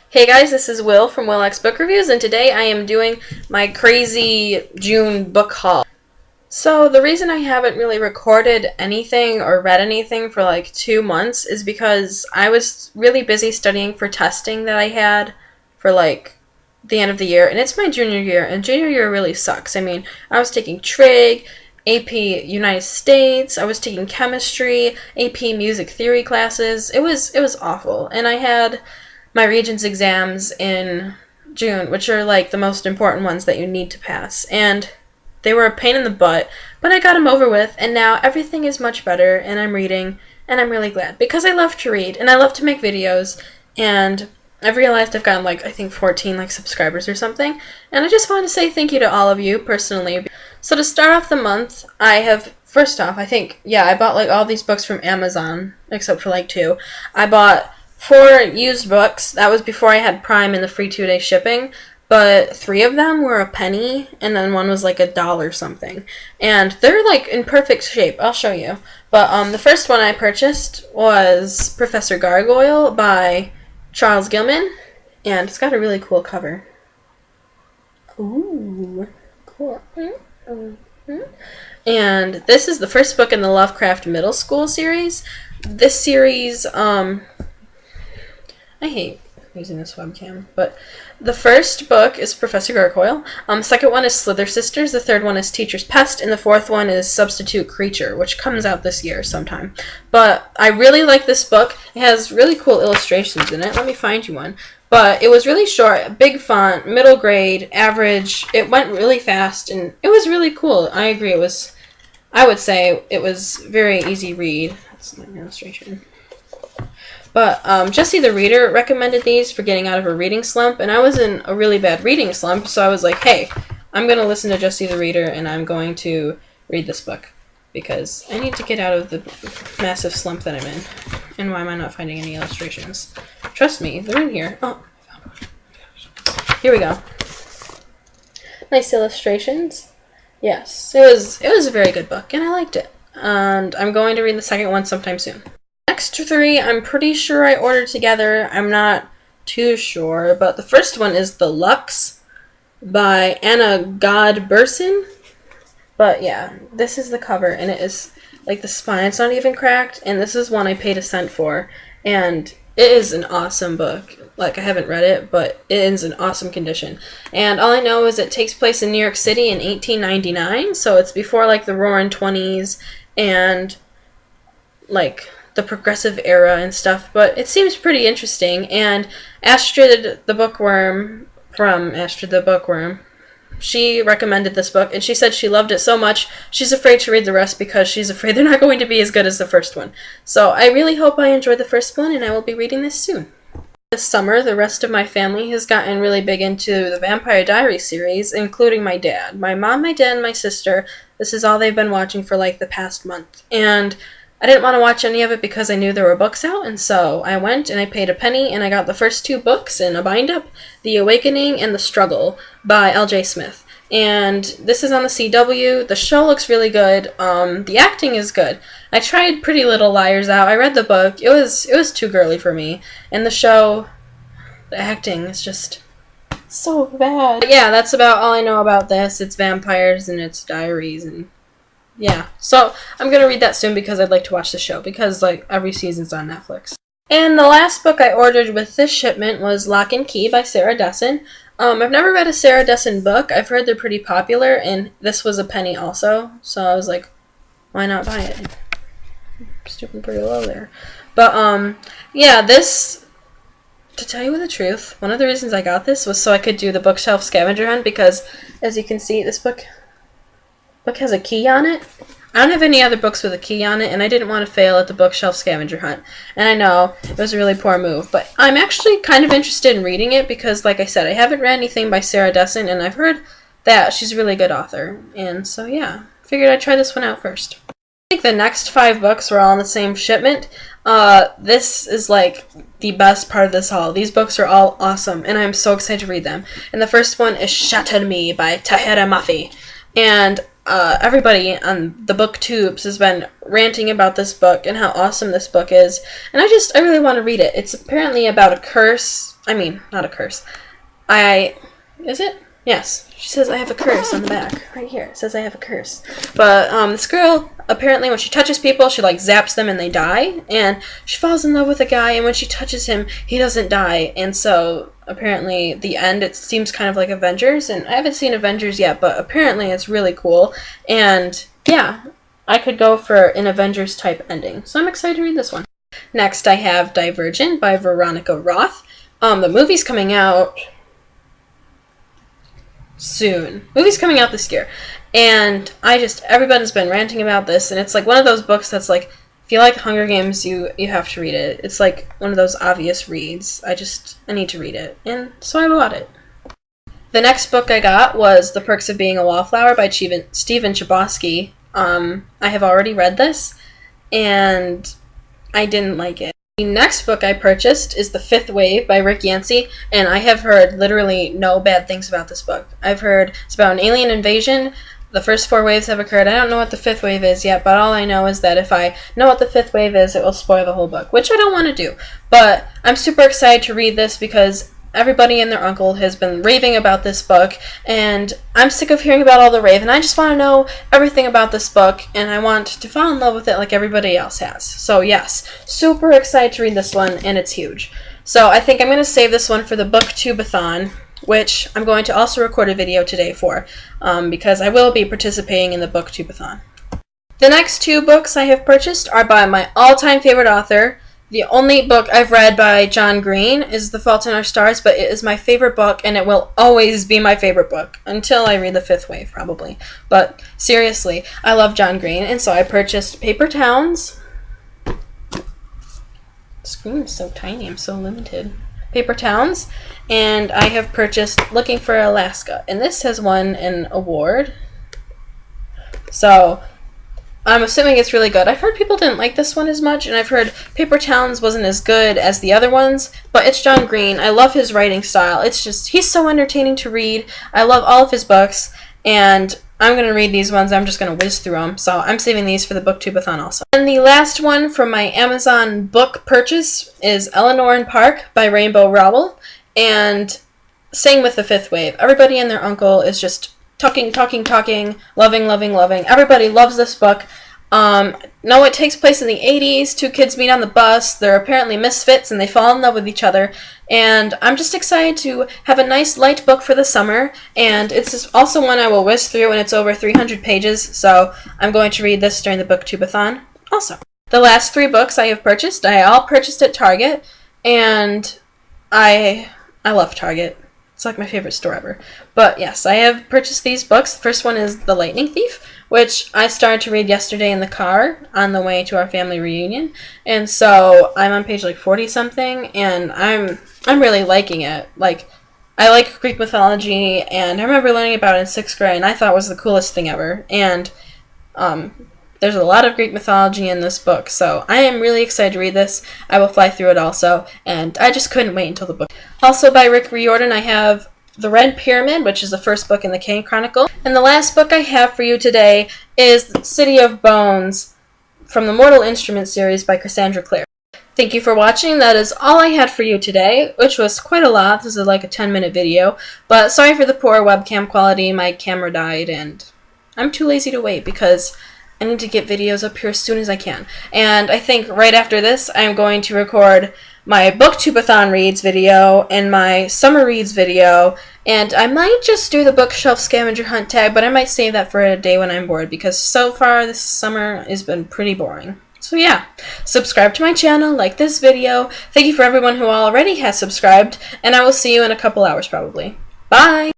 Hey guys, this is Will from Will X Book Reviews, and today I am doing my crazy June book haul. So, the reason I haven't really recorded anything or read anything for like 2 months is because I was really busy studying for testing that I had for like the end of the year, and it's my junior year, and junior year really sucks. I mean, I was taking Trig, AP United States, I was taking chemistry, AP music theory classes. It was awful, and I had my Regents exams in June, which are like the most important ones that you need to pass. And they were a pain in the butt, but I got them over with, and now everything is much better, and I'm reading, and I'm really glad because I love to read and I love to make videos, and I've realized I've gotten like I think 14 like subscribers or something, and I just wanted to say thank you to all of you personally. So to start off the month, I have first off, I bought like all these books from Amazon except for like two. I bought 4 used books. That was before I had Prime and the free 2-day shipping. But 3 of them were a penny, and then one was like $1 something. And they're like in perfect shape. I'll show you. But the first one I purchased was Professor Gargoyle by Charles Gilman, and it's got a really cool cover. Ooh, cool. And this is the first book in the Lovecraft Middle School series. This series, I hate using this webcam, but the first book is Professor Gargoyle. The second one is Slither Sisters. The third one is Teacher's Pest, and the fourth one is Substitute Creature, which comes out this year sometime. But I really like this book. It has really cool illustrations in it. Let me find you one. But it was really short, big font, middle grade, average. It went really fast, and it was really cool. I agree. I would say it was very easy read. That's my illustration. But Jesse the Reader recommended these for getting out of a reading slump, and I was in a really bad reading slump, so I was like, hey, I'm going to listen to Jesse the Reader, and I'm going to read this book, because I need to get out of the massive slump that I'm in. And why am I not finding any illustrations? Trust me, they're in here. Oh, here we go. Nice illustrations. Yes, it was a very good book, and I liked it. And I'm going to read the second one sometime soon. Next 3, I'm pretty sure I ordered together. I'm not too sure, but the first one is The Lux by Anna Godbersen. But yeah, this is the cover, and it is like the spine's not even cracked, and this is one I paid $1 for, and it is an awesome book. Like, I haven't read it, but it is in awesome condition. And all I know is it takes place in New York City in 1899, so it's before like the Roaring *20s and like the progressive era and stuff, but it seems pretty interesting. And Astrid the Bookworm from Astrid the Bookworm, she recommended this book, and she said she loved it so much she's afraid to read the rest because she's afraid they're not going to be as good as the first one. So I really hope I enjoyed the first one, and I will be reading this soon. This summer, the rest of my family has gotten really big into the Vampire Diaries series, including my dad. My mom, my dad, and my sister, this is all they've been watching for like the past month. And I didn't want to watch any of it because I knew there were books out, and so I went and I paid $0.01 and I got the first 2 books in a bind-up, The Awakening and The Struggle by L.J. Smith. And this is on the CW. The show looks really good. The acting is good. I tried Pretty Little Liars out. I read the book. It was too girly for me. And the show, the acting is just so bad. But yeah, that's about all I know about this. It's vampires and it's diaries, and yeah, so I'm going to read that soon because I'd like to watch the show, because like every season's on Netflix. And the last book I ordered with this shipment was Lock and Key by Sarah Dessen. I've never read a Sarah Dessen book. I've heard they're pretty popular, and this was $0.01 also, so I was like, why not buy it? Stooping pretty low there. But yeah, this, to tell you the truth, one of the reasons I got this was so I could do the bookshelf scavenger hunt, because as you can see, this book has a key on it. I don't have any other books with a key on it, and I didn't want to fail at the bookshelf scavenger hunt. And I know it was a really poor move, but I'm actually kind of interested in reading it because, like I said, I haven't read anything by Sarah Dessen, and I've heard that she's a really good author. And so, yeah, figured I'd try this one out first. I think the next 5 books were all in the same shipment. This is like the best part of this haul. These books are all awesome, and I'm so excited to read them. And the first one is Shattered Me by Tahereh Mafi. And everybody on the booktubes has been ranting about this book and how awesome this book is, and I really want to read it. It's apparently about a curse. I mean, not a curse. Is it? Yes. She says I have a curse on the back. Right here. It says I have a curse. But this girl, apparently when she touches people, she like zaps them and they die. And she falls in love with a guy, and when she touches him, he doesn't die. And so apparently the end, it seems kind of like Avengers. And I haven't seen Avengers yet, but apparently it's really cool. And yeah, I could go for an Avengers type ending. So I'm excited to read this one. Next I have Divergent by Veronica Roth. The movie's coming out soon. Movie's coming out this year. And everybody's been ranting about this, and it's like one of those books that's like, if you like Hunger Games, you have to read it. It's like one of those obvious reads. I need to read it. And so I bought it. The next book I got was The Perks of Being a Wallflower by Stephen Chbosky. I have already read this, and I didn't like it. The next book I purchased is The Fifth Wave by Rick Yancey, and I have heard literally no bad things about this book. I've heard it's about an alien invasion. The first 4 waves have occurred. I don't know what the 5th wave is yet, but all I know is that if I know what the 5th wave is, it will spoil the whole book, which I don't want to do. But I'm super excited to read this because everybody and their uncle has been raving about this book, and I'm sick of hearing about all the rave, and I just want to know everything about this book, and I want to fall in love with it like everybody else has. So yes, super excited to read this one, and it's huge. So I think I'm going to save this one for the Booktubeathon, which I'm going to also record a video today for, because I will be participating in the Booktubeathon. The next 2 books I have purchased are by my all-time favorite author. The only book I've read by John Green is The Fault in Our Stars, but it is my favorite book, and it will always be my favorite book, until I read The Fifth Wave, probably. But seriously, I love John Green, and so I purchased Paper Towns. The screen is so tiny, I'm so limited. Paper Towns, and I have purchased Looking for Alaska, and this has won an award. So I'm assuming it's really good. I've heard people didn't like this one as much, and I've heard Paper Towns wasn't as good as the other ones, but it's John Green. I love his writing style. It's just, he's so entertaining to read. I love all of his books, and I'm going to read these ones. I'm just going to whiz through them, so I'm saving these for the Booktubeathon also. And the last one from my Amazon book purchase is Eleanor and Park by Rainbow Rowell, and same with The Fifth Wave. Everybody and their uncle is just talking, loving. Everybody loves this book. No, it takes place in the 80s. 2 kids meet on the bus. They're apparently misfits, and they fall in love with each other. And I'm just excited to have a nice light book for the summer. And it's just also one I will whiz through, and it's over 300 pages. So I'm going to read this during the Booktubeathon also. The last 3 books I have purchased, I all purchased at Target, and I love Target. It's like my favorite store ever. But yes, I have purchased these books. The first one is The Lightning Thief, which I started to read yesterday in the car on the way to our family reunion. And so I'm on page like 40 something, and I'm really liking it. Like, I like Greek mythology, and I remember learning about it in 6th grade, and I thought it was the coolest thing ever. And there's a lot of Greek mythology in this book, so I am really excited to read this. I will fly through it also, and I just couldn't wait until the book. Also by Rick Riordan, I have The Red Pyramid, which is the first book in the Kane Chronicle. And the last book I have for you today is City of Bones from the Mortal Instruments series by Cassandra Clare. Thank you for watching. That is all I had for you today, which was quite a lot. This is like a 10-minute video, but sorry for the poor webcam quality. My camera died, and I'm too lazy to wait because I need to get videos up here as soon as I can. And I think right after this, I'm going to record my Booktubeathon reads video and my summer reads video, and I might just do the bookshelf scavenger hunt tag, but I might save that for a day when I'm bored, because so far this summer has been pretty boring. So yeah, subscribe to my channel, like this video. Thank you for everyone who already has subscribed, and I will see you in a couple hours probably. Bye!